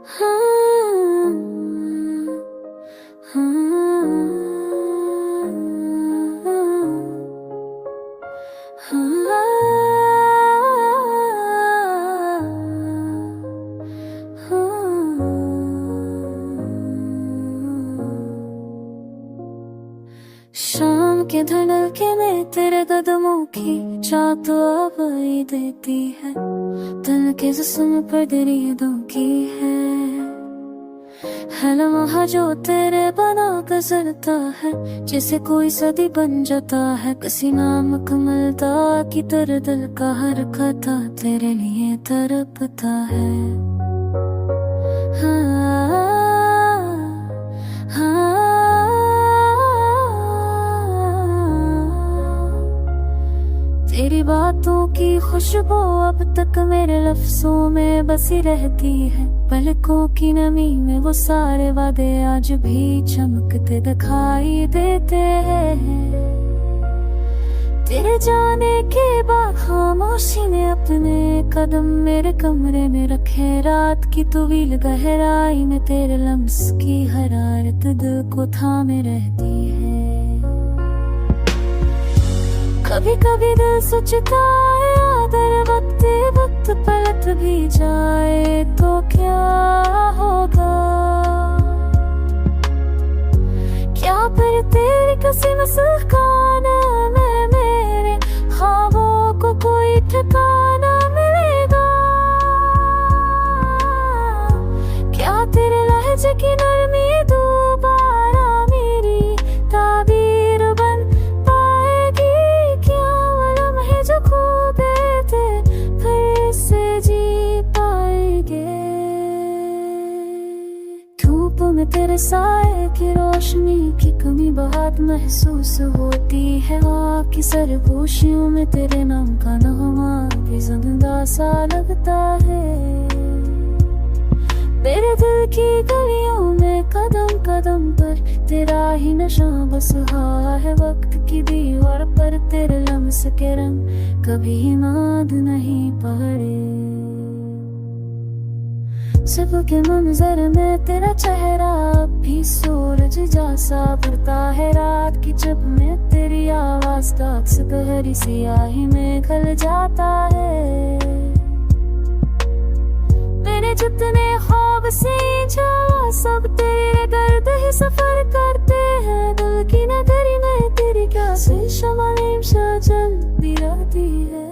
हाँ, हाँ, शाम के धड़के में तेरे कदमों की चाहत आवाज़ देती है, दिल के जिस्म पर दरियों की है लम्हा जो तेरे बना गुजरता है, जैसे कोई सदी बन जाता है। किसी नाम कमलता की तरह दिल का हर खता तेरे लिए तड़पता है। हाँ, तेरी बातों की खुशबू अब तक मेरे लफ्जों में बसी रहती है। पलकों की नमी में वो सारे वादे आज भी चमकते दिखाई देते हैं। तेरे जाने के बाद खामोशी ने अपने कदम मेरे कमरे में रखे। रात की तवील गहराई में तेरे लम्स की हरारत दिल को थामे रहती है। कभी कभी दिल सोचता है अगर वक्त पलट भी जाए तो क्या होगा। क्या फिर तेरी किसी मुस्कान में मेरे ख्वाबों को कोई ठिकाना मिलेगा। क्या तेरे लहजे की नरमी दोबारा मेरी ताबीर बन पाएगी। क्या वो लम्हे जो खो गए थे फिर से जी पाएंगे। धूप में तेरे साए की रोशनी की कमी बहुत महसूस होती है। आपकी सरगोशियों में तेरे नाम का नगमा भी जिंदा सा लगता है। मेरे दिल की गलियों में कदम कदम पर तेरा ही नशा बस रहा है। वक्त की दीवार पर तेरे लम्स के रंग कभी माद नहीं पड़े। सुबह के मंजर में तेरा चेहरा अब भी सूरज जैसा बढ़ता है। रात की जब में तेरी आवाज दाग से गहरी सियाही में खल जाता है। मैंने जितने ख्वाब सींचा सब तेरे गर्द ही सफर करते हैं। दिल की नगरी में तेरी क्या से शमालें चलती रहती है।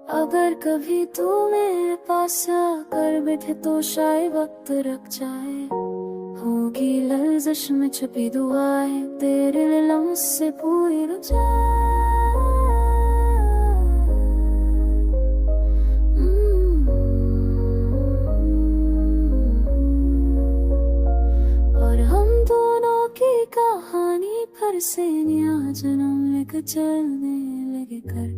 अगर कभी तू मेरे पास आकर बैठे तो शायद वक्त रुक जाए। होगी लर्जिश में छुपी दुआएं तेरे लम्स से पूरी रुक जाए। और हम दोनों की कहानी फिर से नया जन्म लेकर चलने लगे कर